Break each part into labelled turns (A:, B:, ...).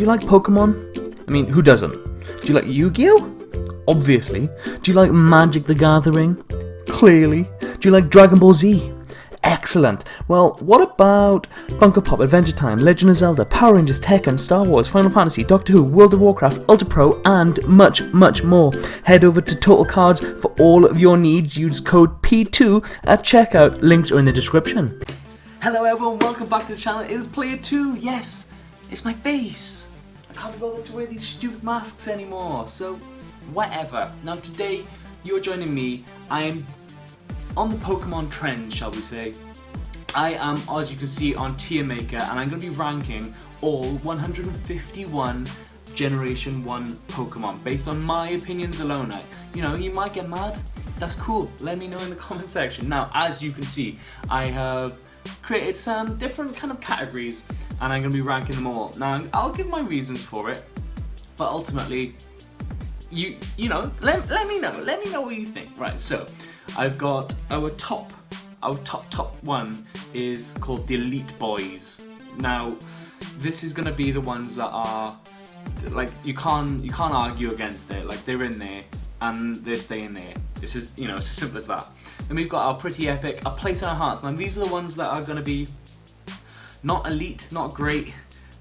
A: you like Pokemon? I mean, who doesn't? Do you like Yu-Gi-Oh? Obviously. Do you like Magic the Gathering? Clearly. Do you like Dragon Ball Z? Excellent. Well, what about Funko Pop, Adventure Time, Legend of Zelda, Power Rangers, Tekken, Star Wars, Final Fantasy, Doctor Who, World of Warcraft, Ultra Pro, and much, much more? Head over to Total Cards for all of your needs. Use code P2 at checkout. Links are in the description. Hello everyone, welcome back to the channel. It is PlayerTwo. Yes, it's my face. I can't be bothered to wear these stupid masks anymore, so whatever. Now today, you're joining me. I am on the Pokemon trend, shall we say. I am, as you can see, on Tier Maker, and I'm going to be ranking all 151 Generation 1 Pokemon based on my opinions alone. You might get mad. That's cool. Let me know in the comment section. Now, as you can see, I have created some different kind of categories, and I'm going to be ranking them all. Now, I'll give my reasons for it, but ultimately, you know, let me know what you think. Right, so I've got our top one is called the Elite Boys. Now, this is gonna be the ones that are like you can't argue against it. Like, they're in there and they're staying there. This is, it's as simple as that. Then we've got our Pretty Epic, our Place in Our Hearts. Now, these are the ones that are gonna be not elite, not great,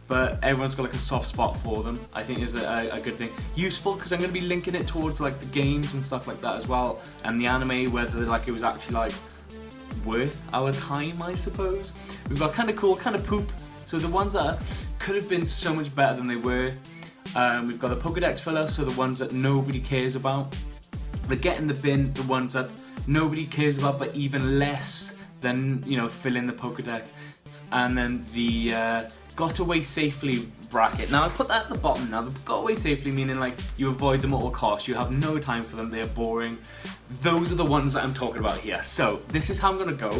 A: but everyone's got like a soft spot for them. I think is a good thing. Useful, because I'm going to be linking it towards like the games and stuff like that as well, and the anime, whether like it was actually like worth our time, I suppose. We've got kind of cool, kind of poop. So the ones that could have been so much better than they were. We've got the Pokedex filler, so the ones that nobody cares about. The Get in the Bin, the ones that nobody cares about, but even less than fill in the Pokedex. And then the got away safely bracket. Now I put that at the bottom. Now the got away safely meaning like you avoid them at all costs. You have no time for them. They're boring. Those are the ones that I'm talking about here. So this is how I'm gonna go.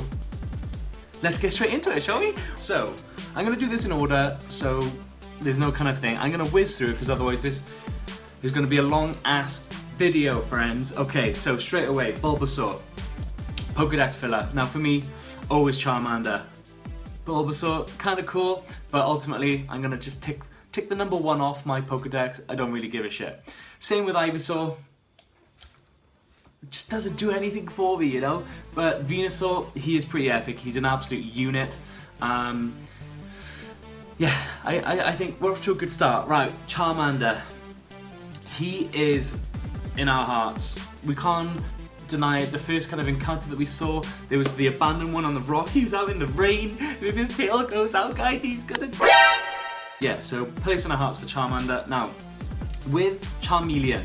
A: Let's get straight into it, shall we? So I'm gonna do this in order. So there's no kind of thing. I'm gonna whiz through because otherwise this is gonna be a long ass video, friends. Okay, so straight away, Bulbasaur, Pokedex filler. Now for me, always Charmander. Bulbasaur, kind of cool, but ultimately I'm gonna just tick the number one off my Pokedex. I don't really give a shit. Same with Ivysaur. Just doesn't do anything for me, But Venusaur, he is pretty epic. He's an absolute unit. Yeah, I think we're off to a good start. Right, Charmander. He is in our hearts. We can't deny it. The first kind of encounter that we saw, there was the abandoned one on the rock. He was out in the rain with his tail goes out, guys. He's gonna. Yeah, so place in our hearts for Charmander. Now, with Charmeleon,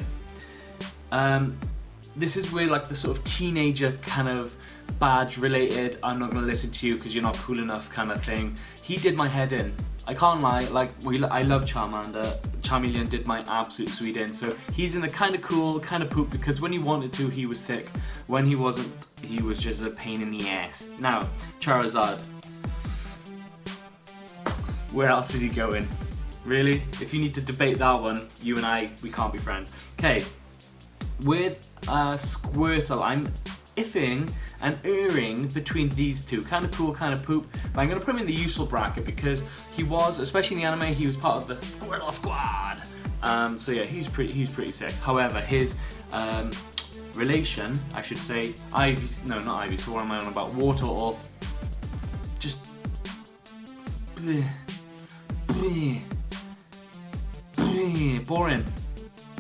A: this is where like the sort of teenager kind of badge related, I'm not gonna listen to you because you're not cool enough kind of thing. He did my head in. I can't lie, like I love Charmander. Charmeleon did my absolute sweet in. So he's in the kind of cool, kind of poop, because when he wanted to, he was sick. When he wasn't, he was just a pain in the ass. Now, Charizard. Where else is he going? Really? If you need to debate that one, you and I, we can't be friends. Okay, with Squirtle, I'm iffing and erring between these two. Kind of cool, kind of poop. But I'm going to put him in the useful bracket because he was, especially in the anime, he was part of the Squirtle Squad. So yeah, he's pretty sick. However, his relation, I should say, not Ivy, so what am I on about? Water or just boring,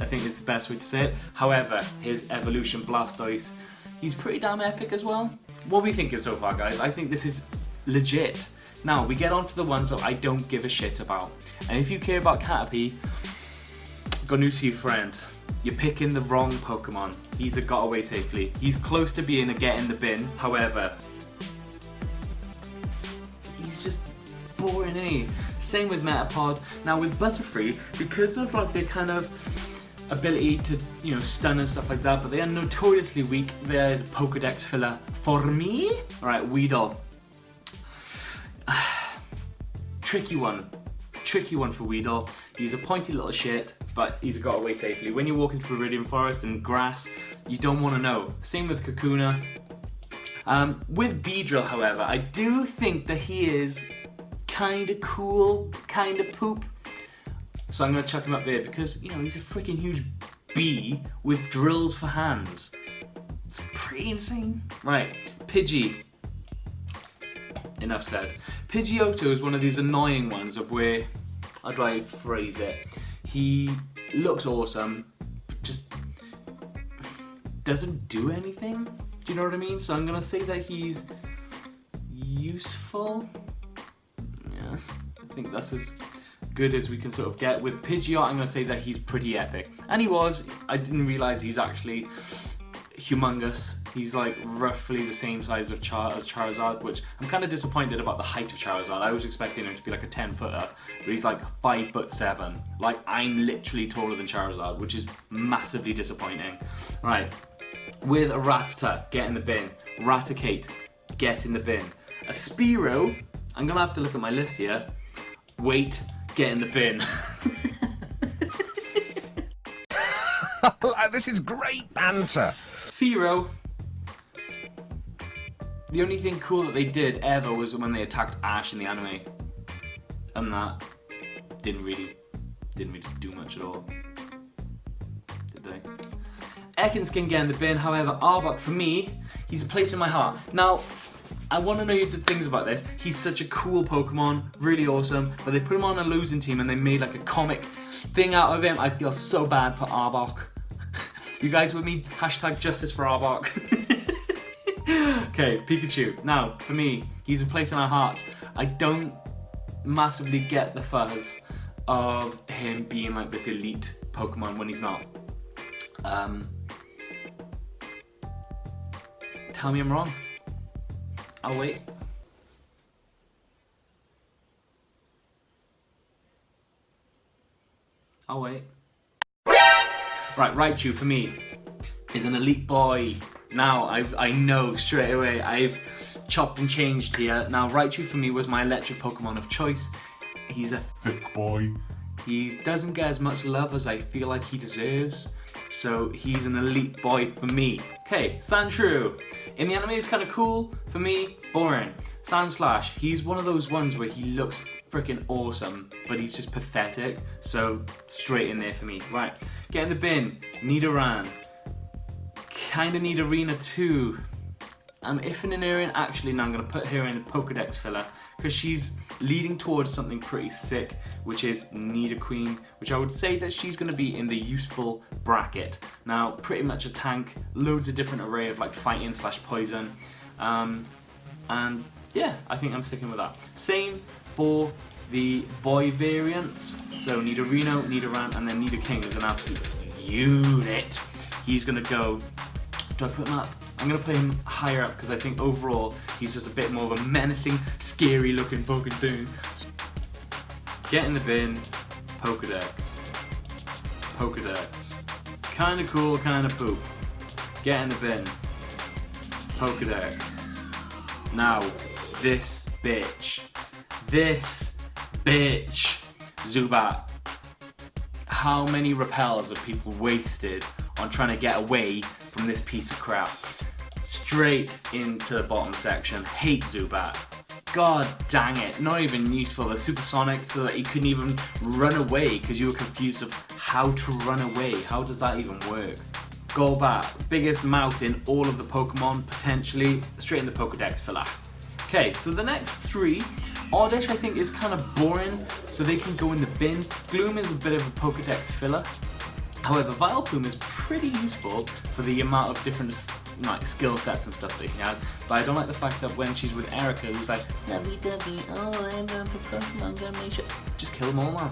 A: I think is the best way to say it. However, his evolution Blastoise, he's pretty damn epic as well. What are we thinking so far, guys? I think this is legit. Now, we get on to the ones that I don't give a shit about. And if you care about Caterpie, I've got news to you, friend. You're picking the wrong Pokemon. He's a got away safely. He's close to being a get in the bin. However, he's just boring, eh? Same with Metapod. Now with Butterfree, because of like their kind of ability to, stun and stuff like that, but they are notoriously weak. There's a Pokedex filler for me. Alright, Weedle. Tricky one for Weedle. He's a pointy little shit, but he's got away safely. When you're walking through Viridian Forest and grass, you don't want to know. Same with Kakuna. With Beedrill, however, I do think that he is kind of cool, kind of poop. So I'm going to chuck him up there because, you know, he's a freaking huge bee with drills for hands. It's pretty insane. Right, Pidgey. Enough said. Pidgeotto is one of these annoying ones of where, how do I phrase it? He looks awesome, but just doesn't do anything. Do you know what I mean? So I'm going to say that he's useful. Yeah, I think that's as good as we can sort of get. With Pidgeot, I'm going to say that he's pretty epic. And he was. I didn't realise he's actually humongous. He's like roughly the same size of as Charizard, which I'm kind of disappointed about the height of Charizard. I was expecting him to be like a 10-footer, but he's like 5'7". Like, I'm literally taller than Charizard, which is massively disappointing. Right, with a Rattata, get in the bin. Raticate, get in the bin. A Spearow, I'm gonna have to look at my list here. Wait, get in the bin.
B: This is great banter.
A: Fearow. The only thing cool that they did ever was when they attacked Ash in the anime, and that didn't really do much at all, did they? Ekans can get in the bin. However, Arbok, for me, he's a place in my heart. Now, I want to know the things about this. He's such a cool Pokemon, really awesome, but they put him on a losing team and they made like a comic thing out of him. I feel so bad for Arbok. You guys with me? Hashtag justice for Arbok. Okay, Pikachu. Now, for me, he's a place in our hearts. I don't massively get the fuzz of him being like this elite Pokemon when he's not. Tell me I'm wrong. I'll wait. I'll wait. Right, Raichu for me is an elite boy. Now, I know straight away, I've chopped and changed here. Now, Raichu for me was my electric Pokemon of choice. He's a thick boy. He doesn't get as much love as I feel like he deserves. So he's an elite boy for me. Okay, Sandshrew. In the anime, he's kind of cool. For me, boring. Sandslash, he's one of those ones where he looks freaking awesome, but he's just pathetic. So straight in there for me. Right, get in the bin. Nidoran. Kinda need Arena too. I'm iffing in her in. Actually, no, I'm gonna put her in a Pokedex filler because she's leading towards something pretty sick, which is Nidoqueen, which I would say that she's gonna be in the useful bracket. Now, pretty much a tank, loads of different array of like fighting / poison, and yeah, I think I'm sticking with that. Same for the boy variants. So Nidorino, Nidoran, and then Nidoking is an absolute unit. He's gonna go. Do I put him up? I'm going to put him higher up because I think overall he's just a bit more of a menacing, scary looking fucking thing. Get in the bin. Pokedex. Pokedex. Kinda cool, kinda poop. Get in the bin. Pokedex. Now, this bitch. This bitch. Zubat. How many repels have people wasted on trying to get away from this piece of crap? Straight into the bottom section. Hate Zubat. God dang it. Not even useful. The supersonic so that he couldn't even run away because you were confused of how to run away. How does that even work? Golbat. Biggest mouth in all of the Pokemon, potentially. Straight in the Pokedex filler. Okay, so the next three. Oddish I think is kind of boring, so they can go in the bin. Gloom is a bit of a Pokedex filler. However, Vileplume is pretty useful for the amount of different like skill sets and stuff that he has. But I don't like the fact that when she's with Erica, who's like, Dubby Dubby, oh, I'm going for Pokemon, I'm gonna make sure. Just kill them all, man.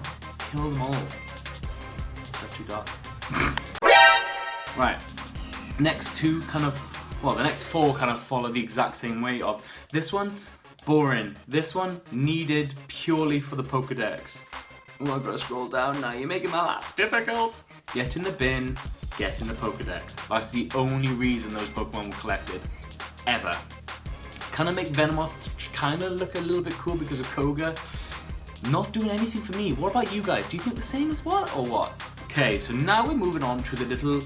A: Kill them all. That's too dark. Right. Next two kind of, well, the next four kind of follow the exact same way of this one, boring. This one, needed purely for the Pokedex. Oh, I've got to scroll down now. You're making my life difficult. Get in the bin, get in the Pokedex. That's the only reason those Pokemon were collected, ever. Kind of make Venomoth kind of look a little bit cool because of Koga. Not doing anything for me. What about you guys? Do you think the same as what, or what? Okay, so now we're moving on to the little...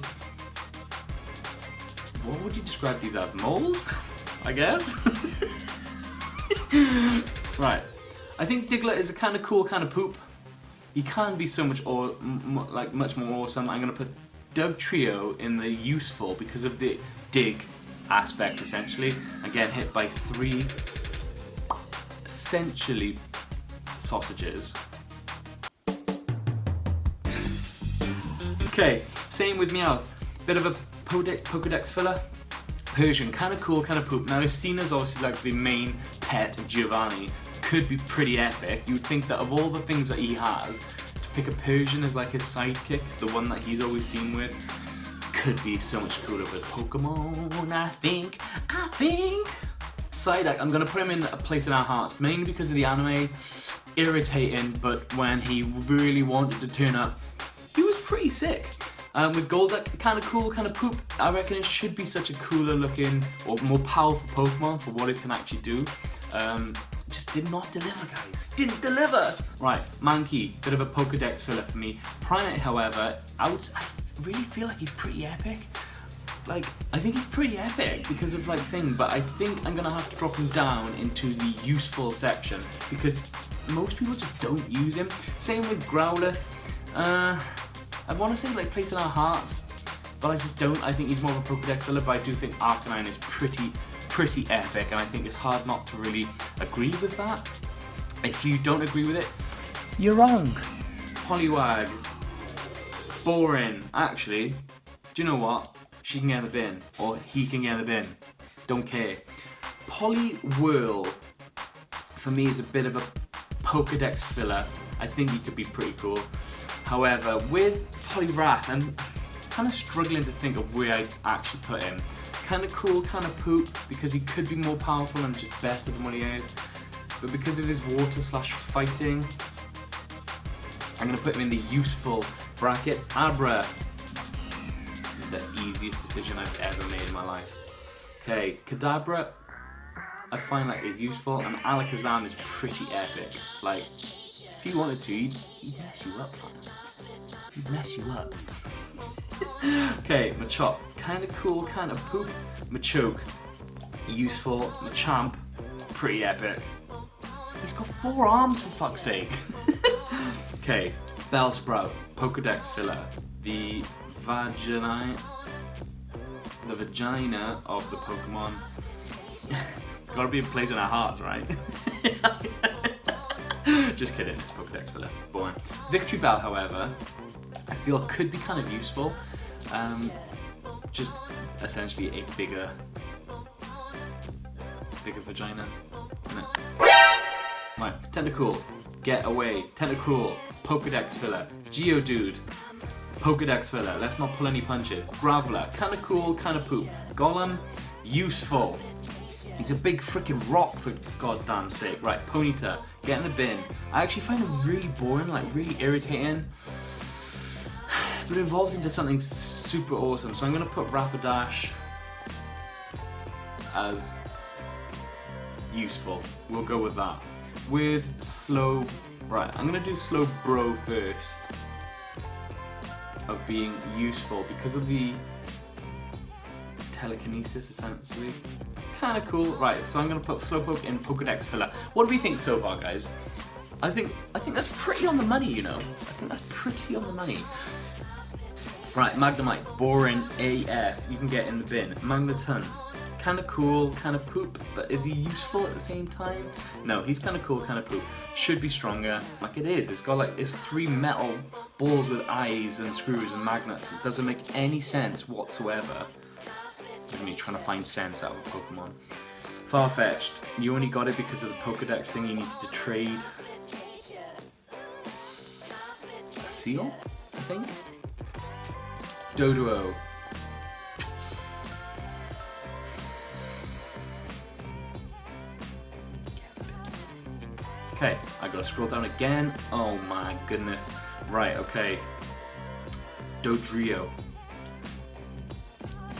A: What would you describe these as? Moles? I guess? Right. I think Diglett is a kind of cool kind of poop. he can be so much much more awesome. I'm gonna put Trio in the useful because of the dig aspect. Essentially, again hit by 3 essentially sausages. Okay, same with Meowth. Bit of a Pokedex filler. Persian, kind of cool, kind of poop. Now, Cina's obviously like the main pet of Giovanni. Could be pretty epic. You'd think that of all the things that he has, to pick a Persian as like his sidekick, the one that he's always seen with, could be so much cooler with Pokemon, I think. Psyduck, I'm going to put him in a place in our hearts, mainly because of the anime. Irritating, but when he really wanted to turn up, he was pretty sick. With Golduck, kind of cool, kind of poop. I reckon it should be such a cooler looking or more powerful Pokemon for what it can actually do. Just did not deliver, guys. Didn't deliver. Right, Mankey, bit of a Pokedex filler for me. Primeape, however, I really feel like he's pretty epic. Like, I think he's pretty epic because of like thing, but I think I'm gonna have to drop him down into the useful section because most people just don't use him. Same with Growlithe. I want to say like place in our hearts, but I just don't. I think he's more of a Pokedex filler, but I do think Arcanine is pretty epic, and I think it's hard not to really agree with that. If you don't agree with it, you're wrong. Poliwag, boring. Actually, do you know what? She can get in the bin, or he can get in the bin. Don't care. Poliwhirl, for me, is a bit of a Pokedex filler. I think he could be pretty cool. However, with Poliwrath, I'm kind of struggling to think of where I'd actually put him. Kind of cool, kind of poop, because he could be more powerful and just better than what he is. But because of his water/fighting, I'm going to put him in the useful bracket. Abra. The easiest decision I've ever made in my life. Okay, Kadabra, I find like is useful, and Alakazam is pretty epic. Like, if you wanted to, he'd mess you up, man. He'd mess you up. Okay, Machop, kind of cool, kind of poop. Machoke, useful. Machamp, pretty epic. He's got 4 arms for fuck's sake. Okay, Bellsprout, Pokedex filler. The vagina of the Pokemon. It's gotta be a place in our hearts, right? Just kidding, it's Pokedex filler. Boring. Victory Bell, however, I feel could be kind of useful. Just essentially a bigger vagina, isn't it? Right, Tentacool, get away. Tentacruel, Pokedex filler. Geodude, Pokedex filler. Let's not pull any punches. Graveler, kind of cool, kind of poop. Golem, useful. He's a big freaking rock for goddamn sake. Right, Ponyta, get in the bin. I actually find him really boring, like really irritating. But it evolves into something super awesome. So I'm going to put Rapidash as useful. We'll go with that. With slow, right, I'm going to do slow bro first. Of being useful because of the telekinesis, essentially. Kind of cool. Right, so I'm going to put Slowpoke in Pokedex filler. What do we think so far, guys? I think that's pretty on the money, you know. I think that's pretty on the money. Right, Magnemite, boring AF. You can get in the bin. Magneton, kind of cool, kind of poop, but is he useful at the same time? No, he's kind of cool, kind of poop. Should be stronger, like it is. It's got like, it's 3 metal balls with eyes and screws and magnets. It doesn't make any sense whatsoever. Look at me trying to find sense out of Pokemon. Farfetch'd, you only got it because of the Pokedex thing you needed to trade. Seal, I think? Doduo. Okay, I gotta scroll down again. Oh my goodness. Right, okay. Dodrio.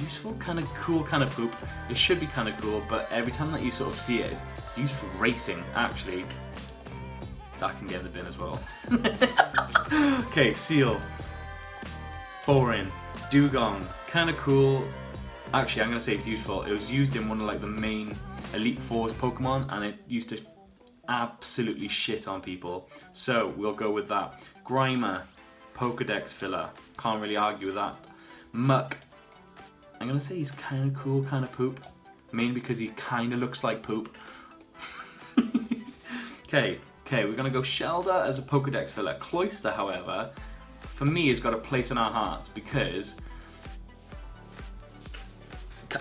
A: Useful, kind of cool, kind of poop. It should be kind of cool, but every time that you sort of see it, it's used for racing, actually. That can get in the bin as well. Okay, Seal. Boring. Dugong. Kind of cool. Actually, I'm gonna say it's useful. It was used in one of like the main Elite Four's Pokemon, and it used to absolutely shit on people. So we'll go with that. Grimer, Pokedex filler. Can't really argue with that. Muck. I'm gonna say he's kind of cool, kind of poop. Mainly because he kind of looks like poop. Okay, we're gonna go Shelder as a Pokedex filler. Cloyster, however, for me, has got a place in our hearts because,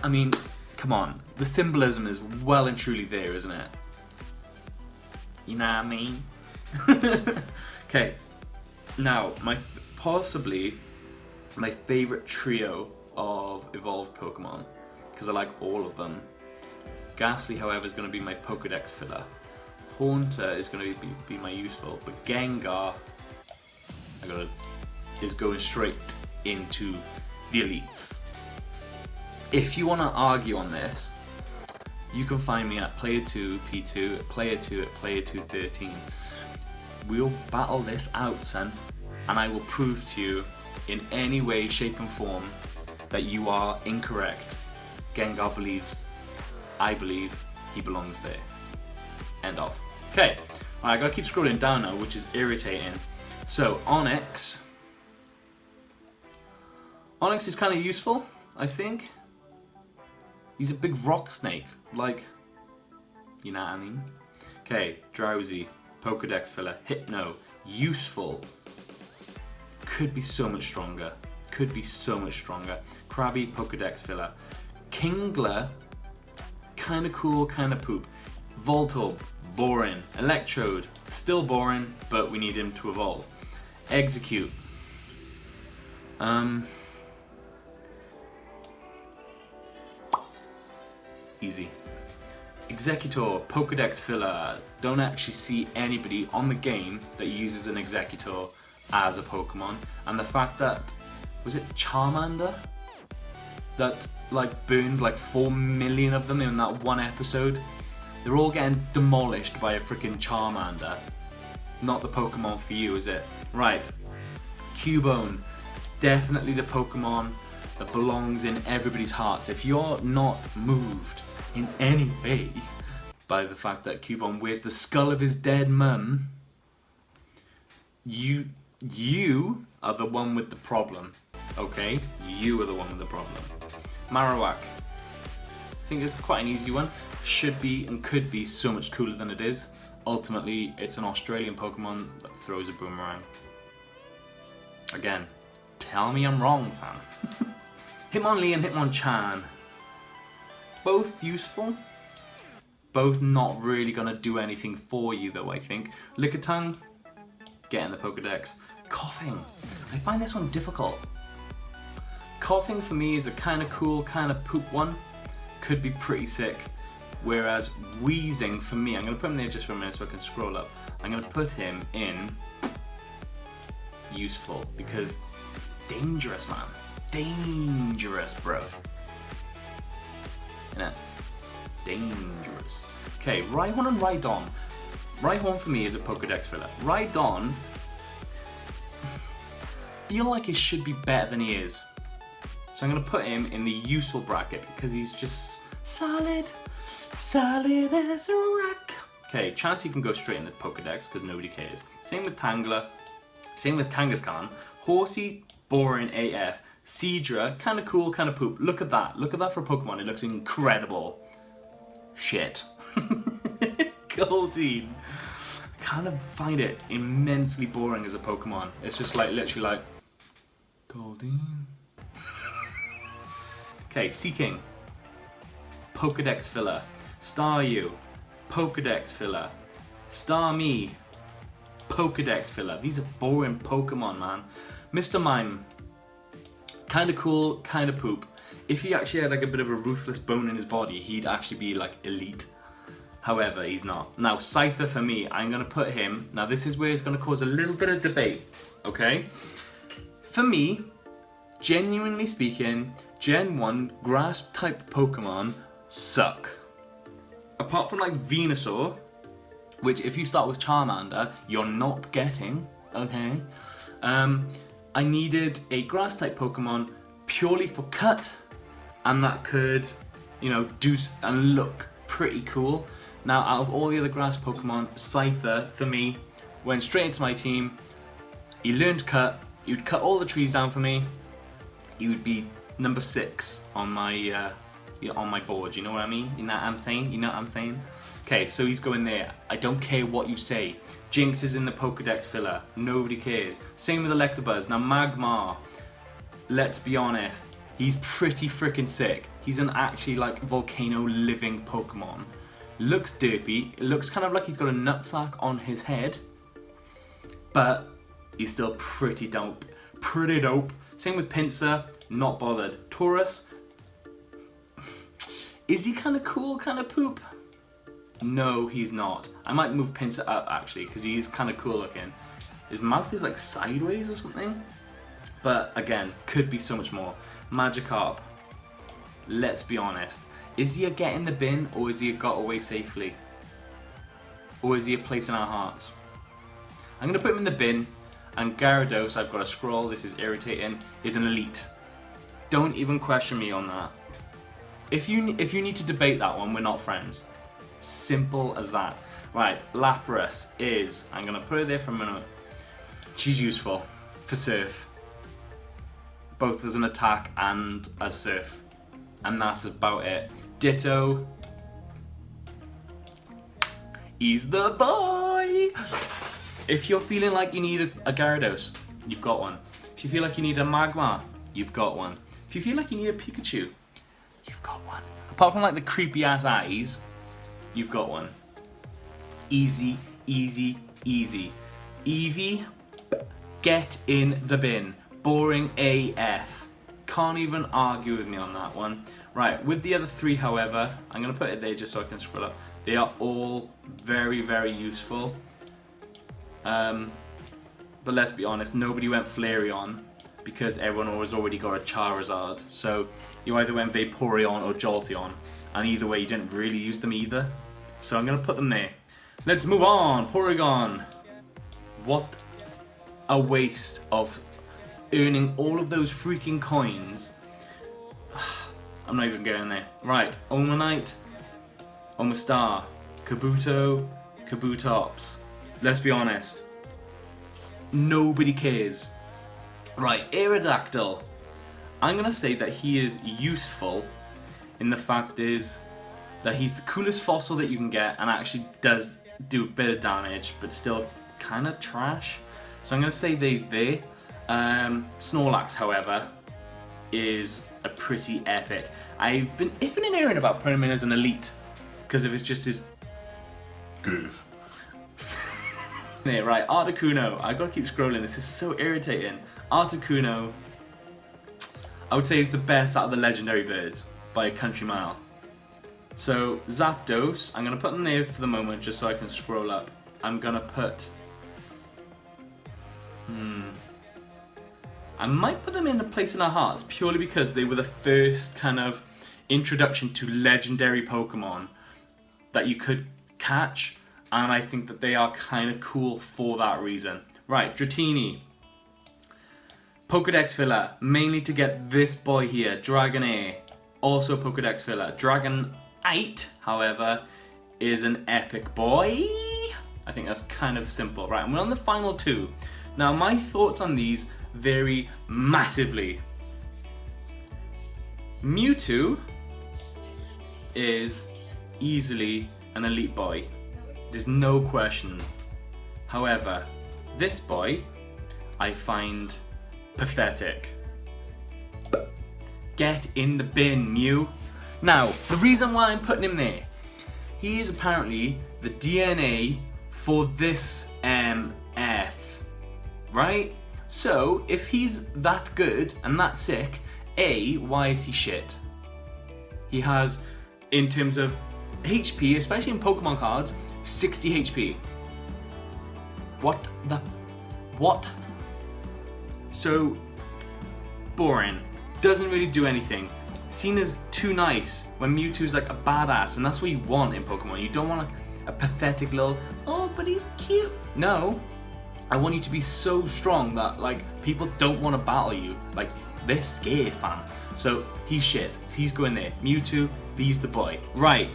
A: I mean, come on, the symbolism is well and truly there, isn't it? You know what I mean? Okay, now possibly my favorite trio of evolved Pokemon, because I like all of them. Ghastly, however, is going to be my Pokedex filler. Haunter is going to be my useful, but Gengar is going straight into the elites. If you want to argue on this, you can find me at PlayerTwo P2, PlayerTwo at PlayerTwo13. We'll battle this out, son, and I will prove to you in any way, shape and form that you are incorrect. Gengar believes, I believe, he belongs there. End of. Okay, I gotta keep scrolling down now, which is irritating. So, Onix is kind of useful, I think. He's a big rock snake, like, you know what I mean? Okay, Drowsy, Pokedex filler, Hypno, useful. Could be so much stronger. Krabby, Pokedex filler. Kingler, kind of cool, kind of poop. Voltorb, boring. Electrode, still boring, but we need him to evolve. Execute. Easy. Executor, Pokedex filler. Don't actually see anybody on the game that uses an Executor as a Pokemon. And the fact that, was it Charmander? That like burned like 4 million of them in that one episode. They're all getting demolished by a freaking Charmander. Not the Pokemon for you, is it? Right. Cubone. Definitely the Pokemon that belongs in everybody's hearts. If you're not moved in any way by the fact that Cubone wears the skull of his dead mum, you are the one with the problem. Okay? You are the one with the problem. Marowak. I think it's quite an easy one. Should be and could be so much cooler than it is. Ultimately, it's an Australian Pokemon that throws a boomerang. Again, tell me I'm wrong, fam. Hitmonlee and Hitmonchan. Both useful. Both not really gonna do anything for you though, I think. Lickitung, get in the Pokedex. Coughing. I find this one difficult. Coughing for me is a kind of cool, kind of poop one. Could be pretty sick. Whereas Wheezing for me, I'm going to put him there just for a minute so I can scroll up. I'm going to put him in useful because dangerous, man. Dangerous, bro. You know? Dangerous. Okay, Rhyhorn and Rhydon. Rhyhorn for me is a Pokedex filler. Rhydon, feel like he should be better than he is. So I'm going to put him in the useful bracket because he's just solid as a rock. Okay, Chansey can go straight in the Pokedex because nobody cares. Same with Tangler. Same with Kangaskhan. Horsey, boring AF. Seadra, kind of cool, kind of poop. Look at that. Look at that for a Pokemon. It looks incredible. Shit. Goldeen. I kind of find it immensely boring as a Pokemon. It's just like, literally like, Goldeen. Okay, Seaking. Pokedex filler. Staryu. Pokedex filler. Starmie. Pokedex filler. These are boring Pokemon, man. Mr. Mime. Kinda cool, kinda poop. If he actually had like a bit of a ruthless bone in his body, he'd actually be like elite. However, he's not. Now, Scyther for me, I'm gonna put him. Now, this is where it's gonna cause a little bit of debate, okay? For me, genuinely speaking, Gen 1 grass type Pokemon suck. Apart from like Venusaur, which if you start with Charmander, you're not getting, okay? I needed a grass type Pokemon purely for cut, and that could, you know, do and look pretty cool. Now, out of all the other grass Pokemon, Scyther, for me, went straight into my team. He learned cut. He would cut all the trees down for me. He would be number 6 on my board. You know what I mean? You know what I'm saying? You know what I'm saying? Okay, so he's going there. I don't care what you say. Jinx is in the Pokedex filler. Nobody cares. Same with Electabuzz. Now Magmar, let's be honest, he's pretty freaking sick. He's an actually like volcano living Pokemon. Looks derpy. It looks kind of like he's got a nutsack on his head, but he's still pretty dope. Pretty dope. Same with Pinsir. Not bothered. Taurus. Is he kind of cool, kind of poop? No, he's not. I might move Pinsir up actually, because he's kind of cool looking. His mouth is like sideways or something. But again, could be so much more. Magikarp. Let's be honest. Is he a get in the bin, or is he a got away safely? Or is he a place in our hearts? I'm going to put him in the bin. And Gyarados, I've got a scroll, this is irritating, is an elite. Don't even question me on that. If you need to debate that one, we're not friends. Simple as that. Right, Lapras is, I'm going to put her there for a minute. She's useful for Surf. Both as an attack and as Surf. And that's about it. Ditto. He's the boy! If you're feeling like you need a Gyarados, you've got one. If you feel like you need a Magmar, you've got one. If you feel like you need a Pikachu, you've got one. Apart from like the creepy ass eyes, you've got one. Easy, easy, easy. Eevee, get in the bin. Boring AF. Can't even argue with me on that one. Right, with the other 3, however, I'm going to put it there just so I can scroll up. They are all very, very useful. But let's be honest, nobody went Flareon because everyone was already got a Charizard. So you either went Vaporeon or Jolteon, and either way you didn't really use them either. So I'm going to put them there. Let's move on. Porygon. What a waste of earning all of those freaking coins. I'm not even going there. Right, Omanite, Omastar, Kabuto, Kabutops. Let's be honest. Nobody cares. Right, Aerodactyl. I'm going to say that he is useful in the fact is that he's the coolest fossil that you can get and actually does do a bit of damage, but still kind of trash. So I'm going to say that he's there. Snorlax, however, is a pretty epic. I've been iffing and airing about putting him in as an elite because of it's just his goof. Yeah, right, Articuno. I gotta keep scrolling, this is so irritating. Articuno, I would say is the best out of the legendary birds by a country mile. So, Zapdos, I'm gonna put them there for the moment just so I can scroll up. I'm gonna put... I might put them in a place in our hearts purely because they were the first kind of introduction to legendary Pokemon that you could catch. And I think that they are kind of cool for that reason. Right, Dratini. Pokedex filler, mainly to get this boy here, Dragonair. Also Pokedex filler. Dragonite, however, is an epic boy. I think that's kind of simple. Right, and we're on the final 2. Now, my thoughts on these vary massively. Mewtwo is easily an elite boy. There's no question. However, this boy I find pathetic. Get in the bin, Mew. Now, the reason why I'm putting him there, he is apparently the DNA for this MF, right? So, if he's that good and that sick, A, why is he shit? He has, in terms of HP, especially in Pokemon cards, 60 HP. What? So, boring. Doesn't really do anything. Seen as too nice when Mewtwo's like a badass, and that's what you want in Pokemon. You don't want like a pathetic little, oh, but he's cute. No. I want you to be so strong that like people don't want to battle you. Like, they're scared, fam. So, he's shit. He's going there. Mewtwo, he's the boy. Right.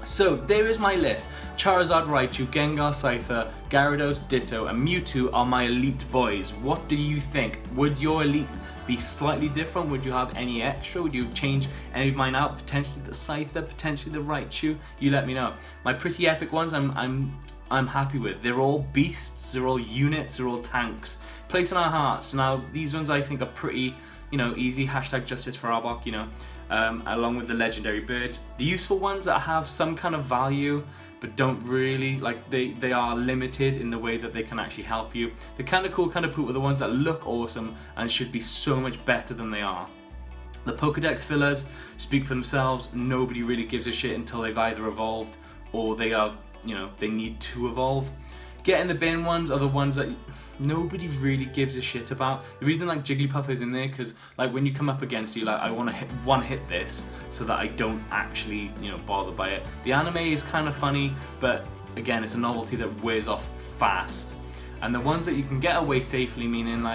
A: So there is my list. Charizard, Raichu, Gengar, Scyther, Gyarados, Ditto, and Mewtwo are my elite boys. What do you think? Would your elite be slightly different? Would you have any extra? Would you change any of mine out? Potentially the Scyther, potentially the Raichu? You let me know. My pretty epic ones I'm happy with. They're all beasts, they're all units, they're all tanks. Place in our hearts. Now these ones I think are pretty, easy. Hashtag justice for Arbok, along with the legendary birds. The useful ones that have some kind of value but don't really, they are limited in the way that they can actually help you. The kind of cool, kind of poop are the ones that look awesome and should be so much better than they are. The Pokedex fillers speak for themselves. Nobody really gives a shit until they've either evolved or they are, they need to evolve. Get in the bin ones are the ones that nobody really gives a shit about. The reason Jigglypuff is in there because when you come up against you, I want to hit this so that I don't actually bother by it. The anime is kind of funny, but again it's a novelty that wears off fast. And the ones that you can get away safely, meaning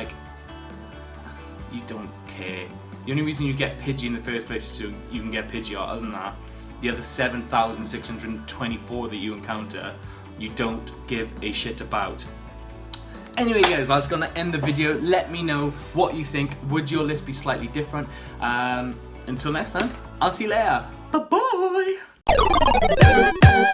A: you don't care. The only reason you get Pidgey in the first place is so you can get Pidgey. Other than that, the other 7,624 that you encounter, you don't give a shit about. Anyway guys, that's gonna end the video. Let me know what you think. Would your list be slightly different? Until next time, I'll see you later. Bye bye.